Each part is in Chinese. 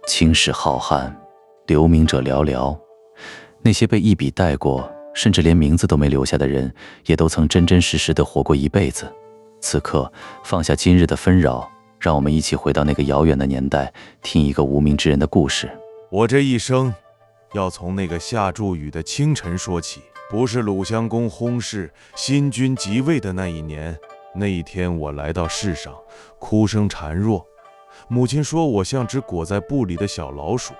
青史浩瀚，留名者寥寥。那些被一笔带过，甚至连名字都没留下的人，也都曾真真实实地活过一辈子。此刻，放下今日的纷扰，让我们一起回到那个遥远的年代，听一个无名之人的故事。我这一生，要从那个下注雨的清晨说起。不是鲁襄公薨逝，新君即位的那一年。那一天，我来到世上，哭声孱弱。母亲说我像只裹在布里的小老鼠。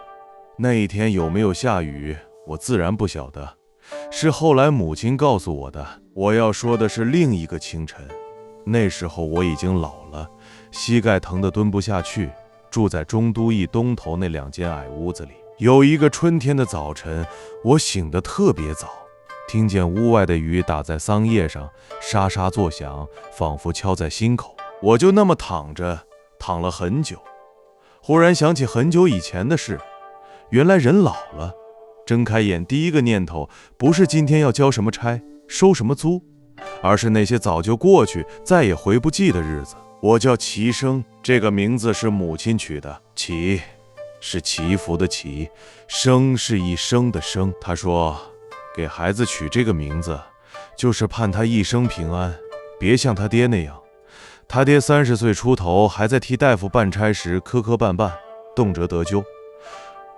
那一天有没有下雨，我自然不晓得，是后来母亲告诉我的。我要说的是另一个清晨。那时候我已经老了，膝盖疼得蹲不下去，住在中都驿东头那2间矮屋子里。有一个春天的早晨，我醒得特别早，听见屋外的雨打在桑叶上，沙沙作响，仿佛敲在心口。我就那么躺着，躺了很久。忽然想起很久以前的事，原来人老了，睁开眼第一个念头不是今天要交什么差，收什么租，而是那些早就过去，再也回不记的日子。我叫齐生，这个名字是母亲取的，齐是祈福的祈，生是一生的生。她说给孩子取这个名字，就是盼他一生平安，别像他爹那样。他爹30岁出头，还在替大夫办差时磕磕绊绊，动辄得咎，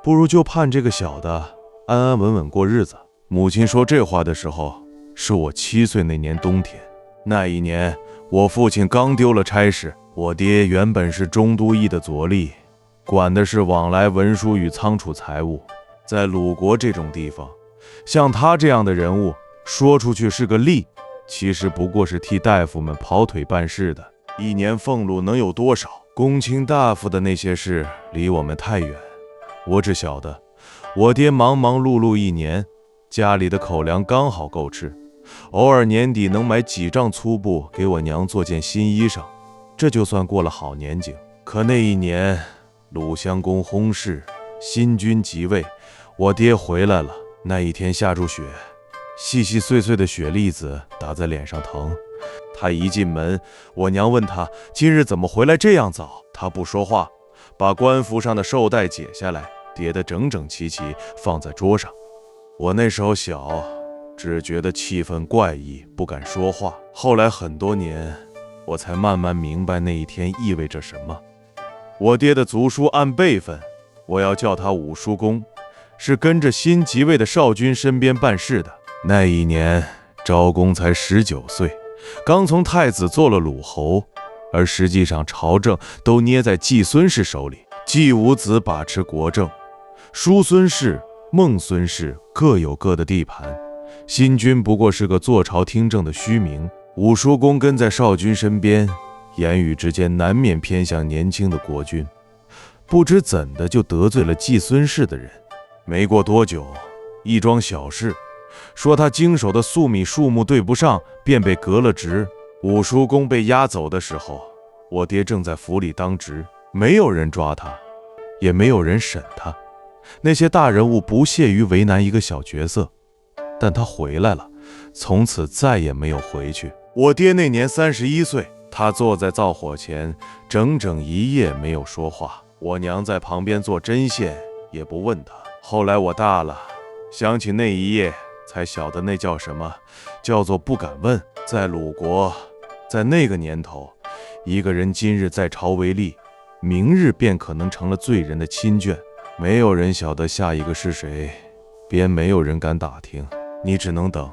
不如就盼这个小的安安稳稳过日子。母亲说这话的时候，是我7岁那年冬天。那一年，我父亲刚丢了差事。我爹原本是中都驿的佐吏，管的是往来文书与仓储财务。在鲁国这种地方，像他这样的人物，说出去是个吏，其实不过是替大夫们跑腿办事的。一年俸禄能有多少？公卿大夫的那些事离我们太远。我只晓得，我爹忙忙碌碌一年，家里的口粮刚好够吃，偶尔年底能买几丈粗布给我娘做件新衣裳，这就算过了好年景。可那一年，鲁襄公薨逝，新君即位，我爹回来了。那一天下住雪，细细碎碎的雪粒子打在脸上疼。他一进门，我娘问他今日怎么回来这样早，他不说话，把官服上的绶带解下来，叠得整整齐齐，放在桌上。我那时候小，只觉得气氛怪异，不敢说话。后来很多年，我才慢慢明白那一天意味着什么。我爹的族书按辈分，我要叫他武叔公，是跟着新即位的少君身边办事的。那一年，昭公才19岁，刚从太子做了鲁侯，而实际上朝政都捏在季孙氏手里。季武子把持国政，叔孙氏、孟孙氏各有各的地盘，新君不过是个坐朝听政的虚名。武叔公跟在少君身边，言语之间难免偏向年轻的国君，不知怎的就得罪了季孙氏的人。没过多久，一桩小事，说他经手的粟米数目对不上，便被革了职。武叔公被押走的时候，我爹正在府里当值，没有人抓他，也没有人审他。那些大人物不屑于为难一个小角色，但他回来了，从此再也没有回去。我爹那年31岁，他坐在灶火前，整整一夜没有说话。我娘在旁边做针线，也不问他。后来我大了，想起那一夜，才晓得那叫什么，叫做不敢问。在鲁国，在那个年头，一个人今日在朝为吏，明日便可能成了罪人的亲眷，没有人晓得下一个是谁，便没有人敢打听。你只能等，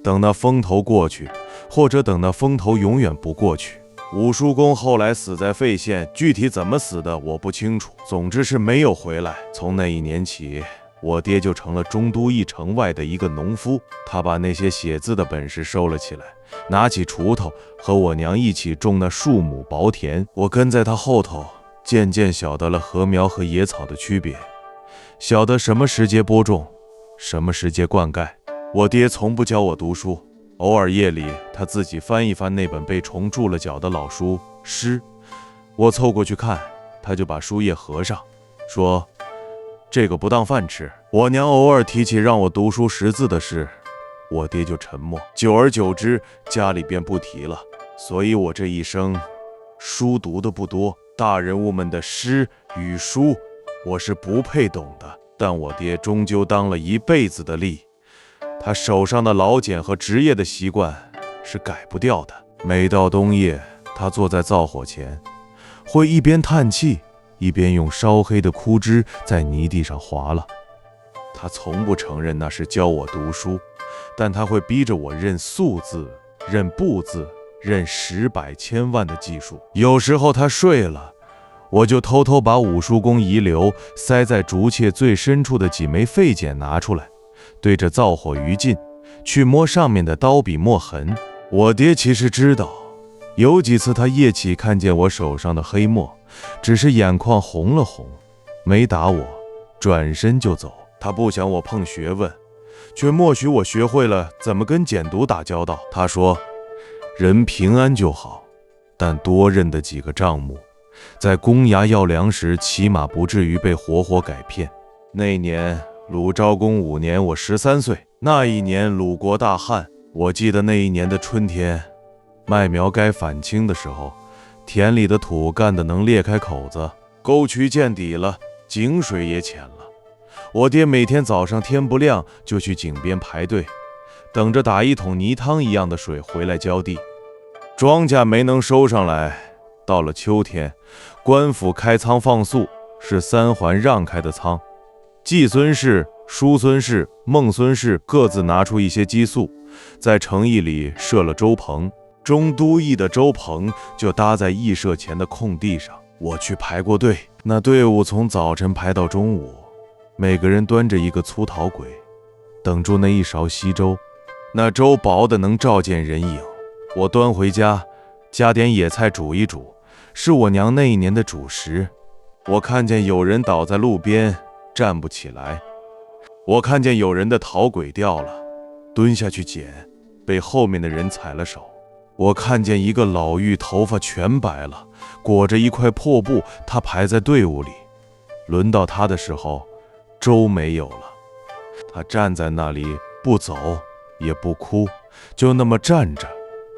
等那风头过去，或者等那风头永远不过去。武叔公后来死在费县，具体怎么死的我不清楚，总之是没有回来。从那一年起，我爹就成了中都驿城外的一个农夫。他把那些写字的本事收了起来，拿起锄头和我娘一起种那数亩薄田。我跟在他后头，渐渐晓得了禾苗和野草的区别，晓得什么时节播种，什么时节灌溉。我爹从不教我读书，偶尔夜里他自己翻一翻那本被虫蛀了脚的老书诗，我凑过去看，他就把书页合上，说这个不当饭吃。我娘偶尔提起让我读书识字的事，我爹就沉默，久而久之，家里便不提了。所以我这一生书读的不多，大人物们的诗与书我是不配懂的。但我爹终究当了一辈子的吏，他手上的老茧和职业的习惯是改不掉的。每到冬夜，他坐在灶火前，会一边叹气，一边用烧黑的枯枝在泥地上划了。他从不承认那是教我读书，但他会逼着我认素字、认部字、认十百千万的计数。有时候他睡了，我就偷偷把武叔公遗留塞在竹篾最深处的几枚废简拿出来，对着灶火余烬去摸上面的刀笔墨痕。我爹其实知道，有几次他夜起看见我手上的黑墨，只是眼眶红了红，没打我，转身就走。他不想我碰学问，却默许我学会了怎么跟简牍打交道。他说，人平安就好，但多认得几个账目，在公衙要粮时，起码不至于被活活改骗。那年鲁昭公5年，我13岁。那一年鲁国大旱，我记得那一年的春天，麦苗该返青的时候，田里的土干得能裂开口子，沟渠见底了，井水也浅了。我爹每天早上天不亮就去井边排队，等着打一桶泥汤一样的水回来浇地。庄稼没能收上来，到了秋天，官府开仓放粟，是3环让开的仓。季孙氏、叔孙氏、孟孙氏各自拿出一些积粟，在城邑里设了粥棚。中都邑的粥棚就搭在驿舍前的空地上。我去排过队，那队伍从早晨排到中午，每个人端着一个粗陶簋，等住那一勺稀粥。那粥薄的能照见人影，我端回家，加点野菜煮一煮，是我娘那一年的主食。我看见有人倒在路边，站不起来。我看见有人的陶簋掉了，蹲下去捡，被后面的人踩了手。我看见一个老妪头发全白了，裹着一块破布，他排在队伍里。轮到他的时候，粥没有了。他站在那里，不走也不哭，就那么站着，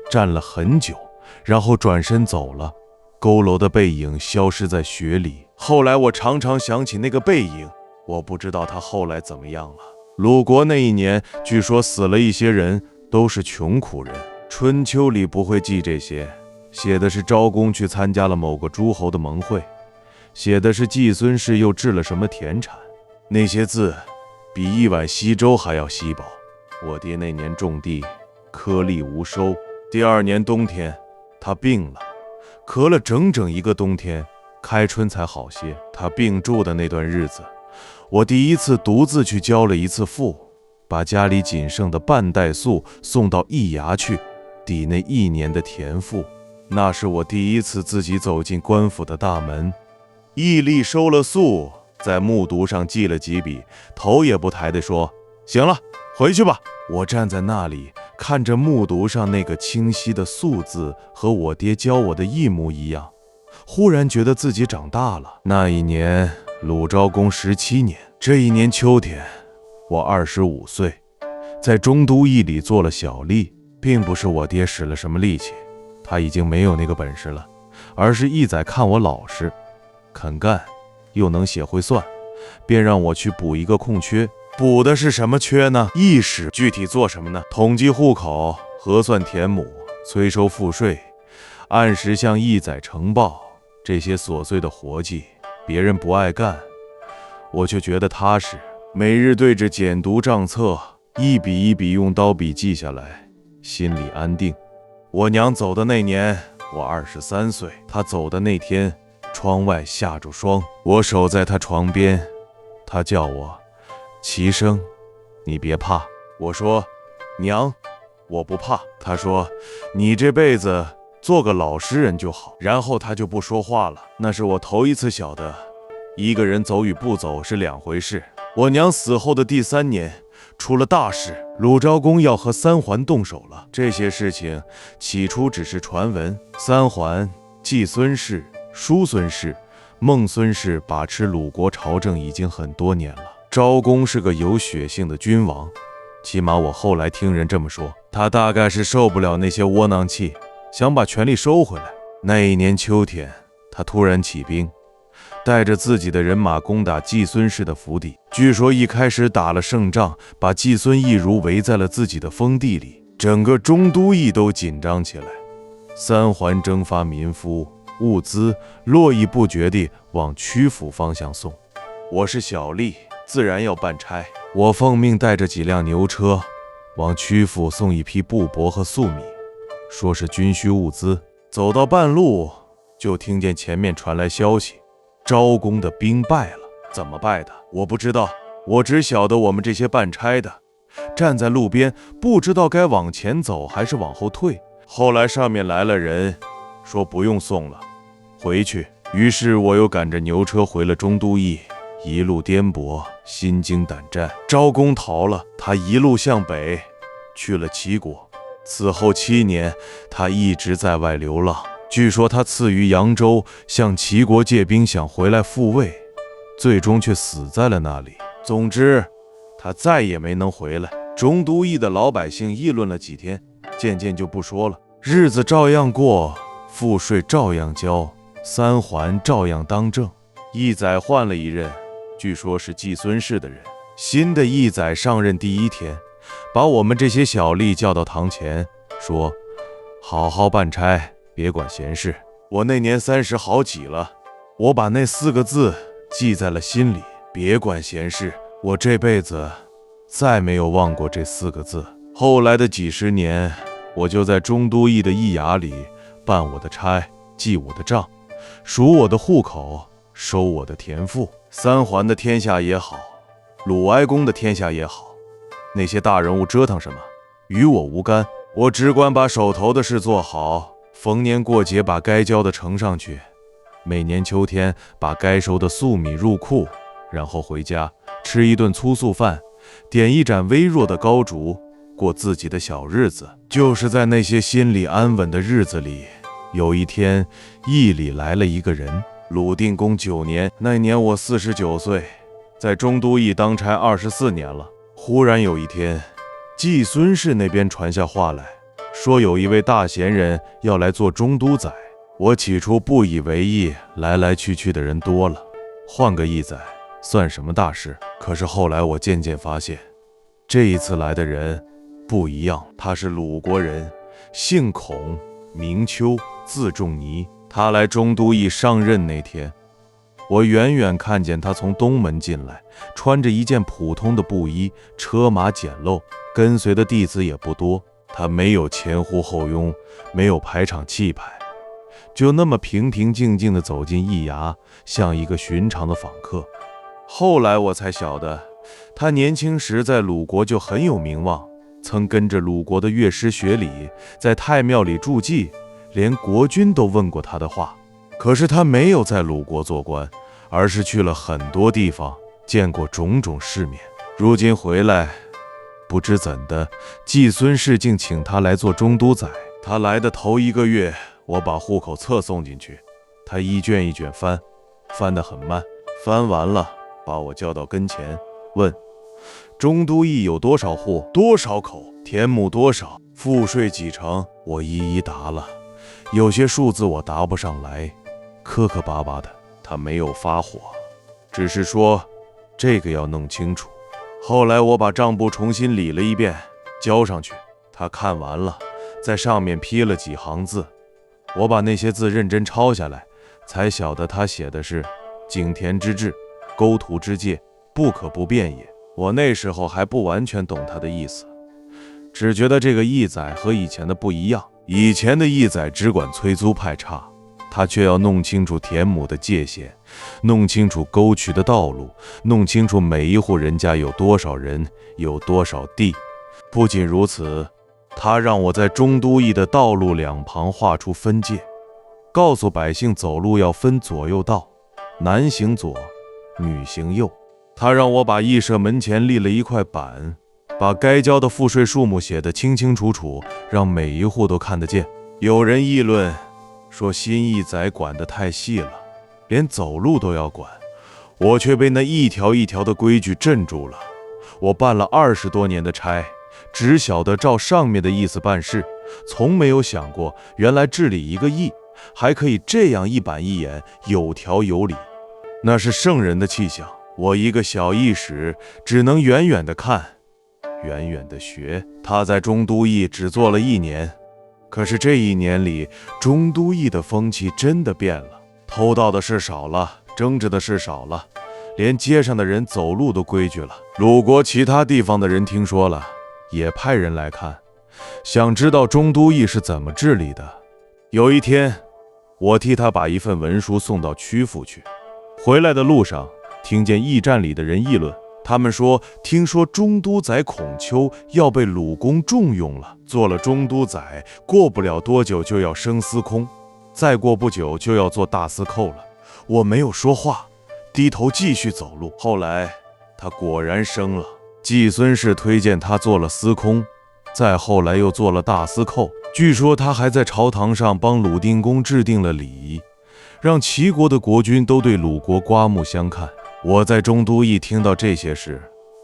站了很久，然后转身走了。佝偻的背影消失在雪里。后来我常常想起那个背影，我不知道他后来怎么样了。鲁国那一年，据说死了一些人，都是穷苦人。春秋里不会记这些，写的是昭公去参加了某个诸侯的盟会，写的是季孙氏又治了什么田产。那些字比一碗稀粥还要稀薄。我爹那年种地，颗粒无收。第2年冬天，他病了，咳了整整一个冬天，开春才好些。他病住的那段日子，我第一次独自去交了一次赋，把家里仅剩的半袋粟送到驿衙去，抵那1年的田赋。那是我第一次自己走进官府的大门。驿吏收了粟，在木牍上记了几笔，头也不抬地说：“行了，回去吧。”我站在那里，看着木牍上那个清晰的粟字和我爹教我的一模一样，忽然觉得自己长大了。那一年鲁昭公17年，这一年秋天，我25岁，在中都邑里做了小吏。并不是我爹使了什么力气，他已经没有那个本事了，而是义载看我老实肯干，又能写会算，便让我去补一个空缺。补的是什么缺呢？驿使。具体做什么呢？统计户口，核算田亩，催收赋税，按时向义载呈报。这些琐碎的活计，别人不爱干，我却觉得踏实。每日对着简牍账册，一笔一笔用刀笔记下来，心里安定。我娘走的那年，我23岁。她走的那天，窗外下着霜，我守在她床边，她叫我齐生，你别怕。我说娘，我不怕。她说你这辈子做个老实人就好。然后她就不说话了。那是我头一次晓得，一个人走与不走是两回事。我娘死后的第3年，出了大事，鲁昭公要和3桓动手了。这些事情起初只是传闻。3桓、季孙氏、叔孙氏、孟孙氏把持鲁国朝政已经很多年了。昭公是个有血性的君王，起码我后来听人这么说。他大概是受不了那些窝囊气，想把权力收回来。那一年秋天，他突然起兵，带着自己的人马攻打季孙氏的府邸。据说一开始打了胜仗，把季孙义如围在了自己的封地里，整个中都邑都紧张起来。三桓征发民夫物资，络绎不绝地往曲阜方向送。我是小吏，自然要办差。我奉命带着几辆牛车，往曲阜送一批布帛和粟米，说是军需物资。走到半路，就听见前面传来消息，昭公的兵败了。怎么败的？我不知道，我只晓得我们这些办差的站在路边，不知道该往前走还是往后退。后来上面来了人，说不用送了，回去。于是我又赶着牛车回了中都邑，一路颠簸，心惊胆战。昭公逃了，他一路向北，去了齐国。此后7年，他一直在外流浪。据说他赐于扬州，向齐国借兵，想回来复位，最终却死在了那里。总之，他再也没能回来。中都邑的老百姓议论了几天，渐渐就不说了。日子照样过，赋税照样交，三桓照样当政。义宰换了一任，据说是季孙氏的人。新的义宰上任第一天，把我们这些小吏叫到堂前，说：“好好办差，别管闲事。”我那年30好几了，我把那4个字记在了心里，别管闲事。我这辈子再没有忘过这4个字。后来的几十年，我就在中都邑的驿衙里办我的差，记我的账，数我的户口，收我的田赋。三桓的天下也好，鲁哀公的天下也好，那些大人物折腾什么，与我无干。我只管把手头的事做好，逢年过节把该交的呈上去，每年秋天把该收的粟米入库，然后回家吃一顿粗素饭，点一盏微弱的高烛，过自己的小日子。就是在那些心里安稳的日子里，有一天驿里来了一个人。鲁定公9年，那年我49岁，在中都邑当差24年了。忽然有一天，季孙氏那边传下话来，说有一位大贤人要来做中都宰。我起初不以为意，来来去去的人多了，换个义宰算什么大事？可是后来我渐渐发现，这一次来的人不一样。他是鲁国人，姓孔，名丘，字仲尼。他来中都邑上任那天，我远远看见他从东门进来，穿着一件普通的布衣，车马简陋，跟随的弟子也不多。他没有前呼后拥，没有排场气派，就那么平平静静地走进驿衙，像一个寻常的访客。后来我才晓得，他年轻时在鲁国就很有名望，曾跟着鲁国的乐师学礼，在太庙里筑祭，连国君都问过他的话。可是他没有在鲁国做官，而是去了很多地方，见过种种世面。如今回来，不知怎的，季孙氏竟请他来做中都宰。他来的头1个月，我把户口册送进去，他一卷一卷翻，翻得很慢。翻完了，把我叫到跟前，问：中都邑有多少户，多少口，田亩多少，赋税几成？我一一答了。有些数字我答不上来，磕磕巴巴的。他没有发火，只是说这个要弄清楚。后来我把账簿重新理了一遍，交上去。他看完了，在上面批了几行字。我把那些字认真抄下来，才晓得他写的是井田之治，沟涂之界，不可不变也。我那时候还不完全懂他的意思，只觉得这个义宰和以前的不一样。以前的义宰只管催租派差，他却要弄清楚田亩的界限，弄清楚沟渠的道路，弄清楚每一户人家有多少人，有多少地。不仅如此，他让我在中都邑的道路两旁画出分界，告诉百姓走路要分左右道，男行左，女行右。他让我把驿舍门前立了一块板，把该交的赋税数目写得清清楚楚，让每一户都看得见。有人议论说新义宰管得太细了，连走路都要管。我却被那一条一条的规矩镇住了。我办了20多年的差，只晓得照上面的意思办事，从没有想过原来治理一个邑还可以这样一板一眼，有条有理。那是圣人的气象。我一个小义使，只能远远地看，远远地学。他在中都邑只做了1年，可是这1年里，中都邑的风气真的变了，偷盗的事少了，争执的事少了，连街上的人走路都规矩了。鲁国其他地方的人听说了，也派人来看，想知道中都邑是怎么治理的。有一天，我替他把一份文书送到曲阜去，回来的路上，听见驿站里的人议论，他们说，听说中都宰孔丘要被鲁公重用了，做了中都宰，过不了多久就要升司空，再过不久就要做大司寇了。我没有说话，低头继续走路。后来他果然升了，季孙氏推荐他做了司空，再后来又做了大司寇。据说他还在朝堂上帮鲁定公制定了礼仪，让齐国的国君都对鲁国刮目相看。我在中都邑听到这些事，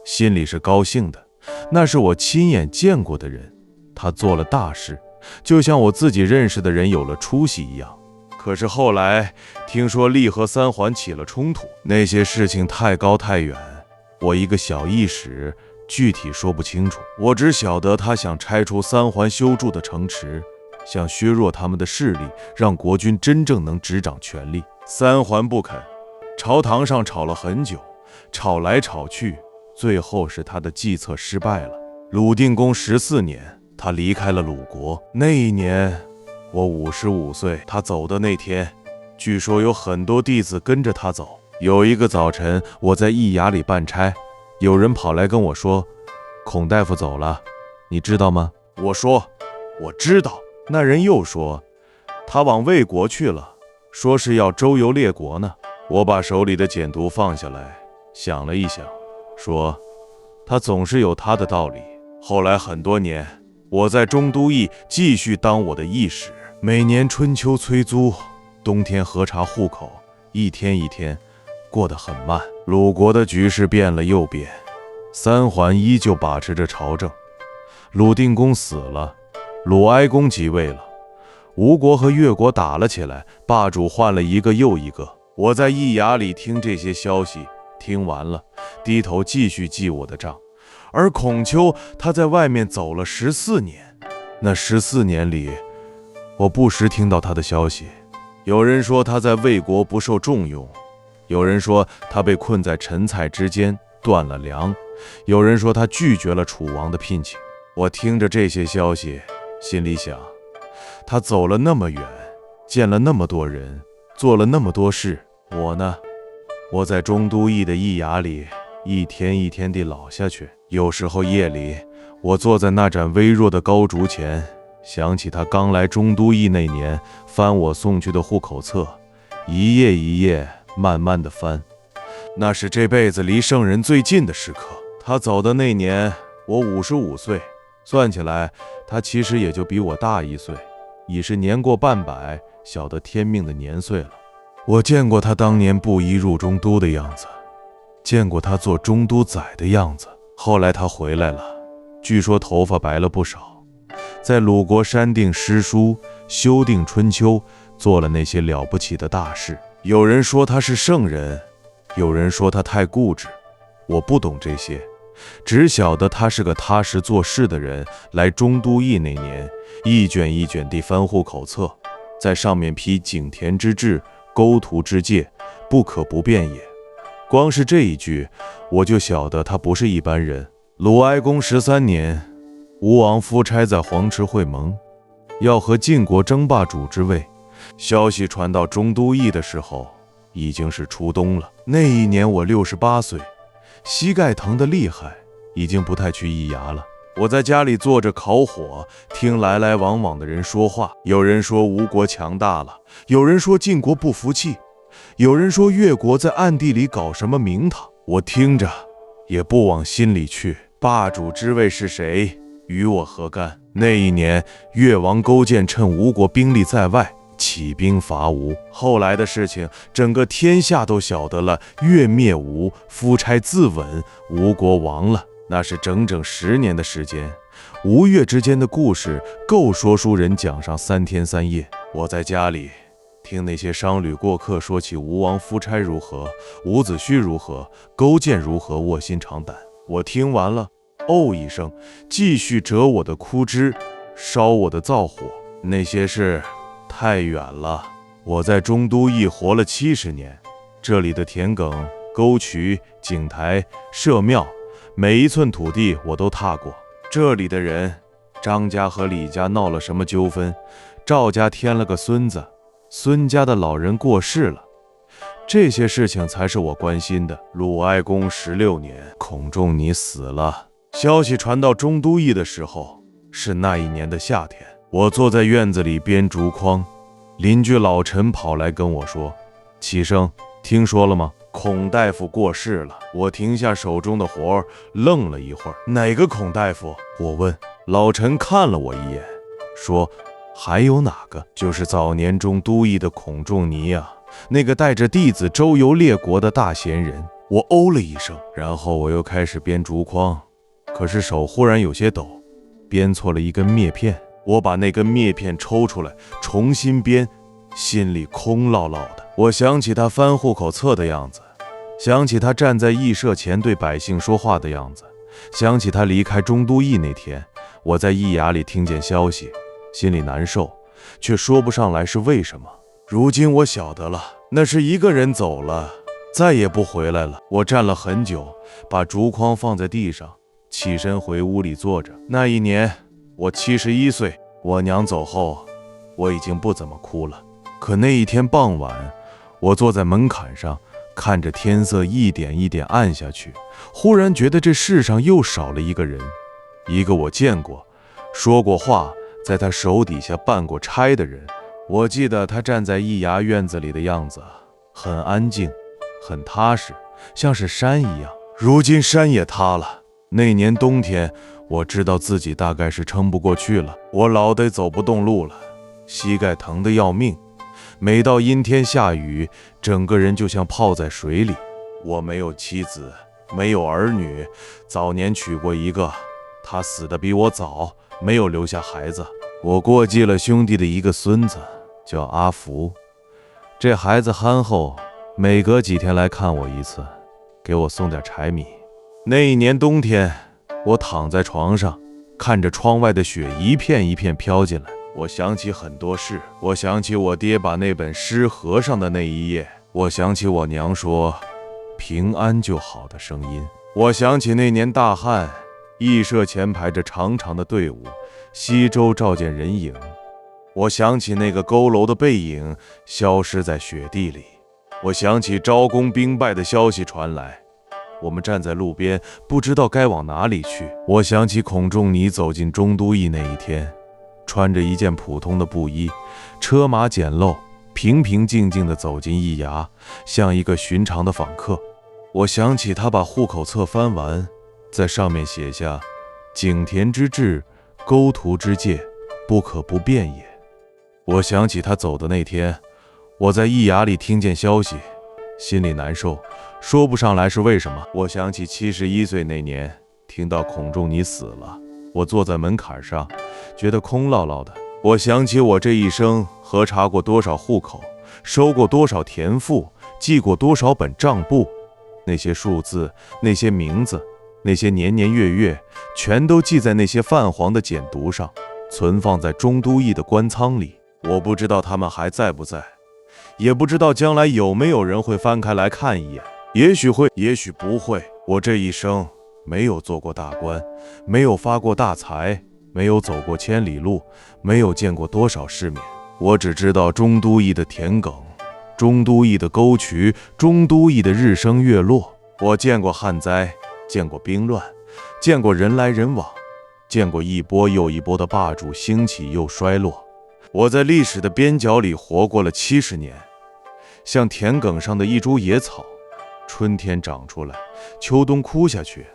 心里是高兴的，那是我亲眼见过的人，他做了大事，就像我自己认识的人有了出息一样。可是后来听说厉和三桓起了冲突，那些事情太高太远，我一个小义使具体说不清楚，我只晓得他想拆除三桓修筑的城池，想削弱他们的势力，让国君真正能执掌权力。三桓不肯，朝堂上吵了很久，吵来吵去，最后是他的计策失败了。鲁定公14年，他离开了鲁国。那一年我55岁，他走的那天，据说有很多弟子跟着他走。有一个早晨，我在驿衙里办差，有人跑来跟我说，孔大夫走了，你知道吗？我说我知道。那人又说，他往魏国去了，说是要周游列国呢。我把手里的简牍放下来，想了一想，说他总是有他的道理。后来很多年，我在中都邑继续当我的义使，每年春秋催租，冬天核查户口，一天一天过得很慢。鲁国的局势变了又变，三桓依旧把持着朝政，鲁定公死了，鲁哀公即位了，吴国和越国打了起来，霸主换了一个又一个。我在驿衙里听这些消息，听完了，低头继续记我的账。而孔丘他在外面走了14年，那14年里，我不时听到他的消息。有人说他在魏国不受重用，有人说他被困在陈蔡之间，断了粮，有人说他拒绝了楚王的聘请。我听着这些消息，心里想，他走了那么远，见了那么多人，做了那么多事，我呢？我在中都邑的驿衙里，一天一天地老下去。有时候夜里，我坐在那盏微弱的高烛前，想起他刚来中都邑那年，翻我送去的户口册，一页一页慢慢地翻。那是这辈子离圣人最近的时刻。他走的那年，我55岁，算起来，他其实也就比我大1岁，已是年过半百，晓得天命的年岁了。我见过他当年布衣入中都的样子，见过他做中都宰的样子。后来他回来了，据说头发白了不少，在鲁国删定诗书，修订春秋，做了那些了不起的大事。有人说他是圣人，有人说他太固执，我不懂这些，只晓得他是个踏实做事的人。来中都邑那年，一卷一卷地翻户口册，在上面批井田之治，沟涂之戒，不可不变也。光是这一句，我就晓得他不是一般人。鲁哀公13年，吴王夫差在黄池会盟，要和晋国争霸主之位。消息传到中都邑的时候，已经是初冬了。那一年我68岁，膝盖疼得厉害，已经不太去驿衙了。我在家里坐着烤火，听来来往往的人说话。有人说吴国强大了，有人说晋国不服气，有人说越国在暗地里搞什么名堂。我听着也不往心里去，霸主之位是谁，与我何干？那一年，越王勾践趁吴国兵力在外，起兵伐吴。后来的事情，整个天下都晓得了。越灭吴，夫差自刎，吴国亡了。那是整整10年的时间，吴越之间的故事够说书人讲上3天3夜。我在家里听那些商旅过客说起吴王夫差如何，伍子胥如何，勾践如何卧薪尝胆。我听完了，哦一声，继续折我的枯枝，烧我的灶火。那些事太远了。我在中都邑活了70年，这里的田埂、沟渠、井台、社庙，每一寸土地我都踏过。这里的人，张家和李家闹了什么纠纷，赵家添了个孙子，孙家的老人过世了，这些事情才是我关心的。鲁哀公16年，孔仲尼死了。消息传到中都邑的时候，是那一年的夏天。我坐在院子里编竹筐，邻居老陈跑来跟我说：“启生，听说了吗？孔大夫过世了。”我停下手中的活儿，愣了一会儿。哪个孔大夫？我问。老陈看了我一眼，说：“还有哪个？就是早年中都邑的孔仲尼啊，那个带着弟子周游列国的大贤人。”我哦了一声，然后我又开始编竹筐，可是手忽然有些抖，编错了一根篾片。我把那根篾片抽出来，重新编，心里空落落的。我想起他翻户口册的样子，想起他站在议社前对百姓说话的样子，想起他离开中都邑那天，我在驿衙里听见消息，心里难受，却说不上来是为什么。如今我晓得了，那是一个人走了，再也不回来了。我站了很久，把竹筐放在地上，起身回屋里坐着。那一年我71岁，我娘走后，我已经不怎么哭了。可那一天傍晚，我坐在门槛上，看着天色一点一点暗下去，忽然觉得这世上又少了一个人，一个我见过、说过话，在他手底下办过差的人。我记得他站在驿衙院子里的样子，很安静，很踏实，像是山一样。如今山也塌了。那年冬天，我知道自己大概是撑不过去了，我老得走不动路了，膝盖疼得要命。每到阴天下雨，整个人就像泡在水里。我没有妻子，没有儿女，早年娶过一个，他死得比我早，没有留下孩子。我过继了兄弟的一个孙子，叫阿福。这孩子憨厚，每隔几天来看我一次，给我送点柴米。那一年冬天，我躺在床上，看着窗外的雪一片一片飘进来。我想起很多事，我想起我爹把那本诗合上的那一页，我想起我娘说平安就好的声音，我想起那年大旱，驿社前排着长长的队伍，西周照见人影。我想起那个佝偻的背影消失在雪地里。我想起昭公兵败的消息传来，我们站在路边，不知道该往哪里去。我想起孔仲尼走进中都邑那一天，穿着一件普通的布衣，车马简陋，平平静静地走进驿衙，像一个寻常的访客。我想起他把户口册翻完，在上面写下井田之治，沟途之界，不可不变也。我想起他走的那天，我在驿衙里听见消息，心里难受，说不上来是为什么。我想起71岁那年，听到孔仲尼死了，我坐在门槛上，觉得空落落的。我想起我这一生核查过多少户口，收过多少田赋，记过多少本账簿，那些数字，那些名字，那些年年月月，全都记在那些泛黄的简牍上，存放在中都邑的官仓里。我不知道他们还在不在，也不知道将来有没有人会翻开来看一眼，也许会，也许不会。我这一生没有做过大官，没有发过大财，没有走过千里路，没有见过多少世面。我只知道中都邑的田埂，中都邑的沟渠，中都邑的日升月落。我见过旱灾，见过兵乱，见过人来人往，见过一波又一波的霸主兴起又衰落。我在历史的边角里活过了70年，像田埂上的一株野草，春天长出来，秋冬枯下去，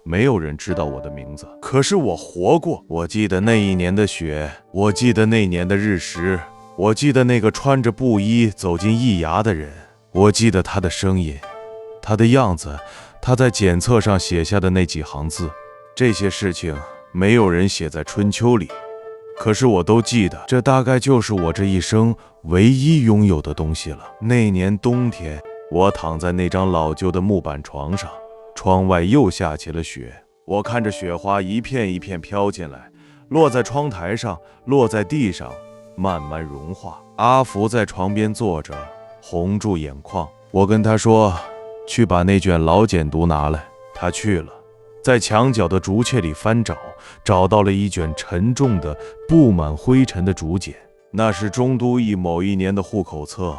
没有人知道我的名字，可是我活过。我记得那一年的雪，我记得那年的日食，我记得那个穿着布衣走进驿衙的人，我记得他的声音，他的样子，他在检册上写下的那几行字。这些事情没有人写在春秋里，可是我都记得，这大概就是我这一生唯一拥有的东西了。那年冬天，我躺在那张老旧的木板床上，窗外又下起了雪。我看着雪花一片一片飘进来，落在窗台上，落在地上，慢慢融化。阿福在床边坐着，红住眼眶。我跟他说，去把那卷老简牍拿来。他去了，在墙角的竹篋里翻找，找到了一卷沉重的、布满灰尘的竹简。那是中都邑某一年的户口册，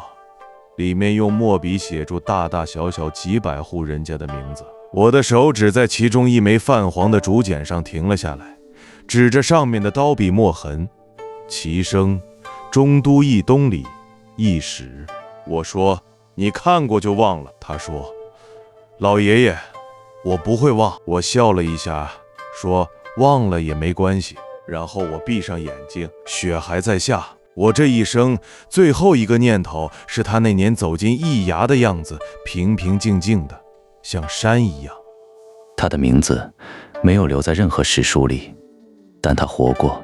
里面用墨笔写住大大小小几百户人家的名字。我的手指在其中一枚泛黄的竹简上停了下来，指着上面的刀笔墨痕，其生中都邑东里一时。我说，你看过就忘了。他说，老爷爷，我不会忘。我笑了一下，说忘了也没关系。然后我闭上眼睛，雪还在下。我这一生最后一个念头是他那年走进易衙的样子，平平静静的，像山一样。他的名字没有留在任何史书里，但他活过，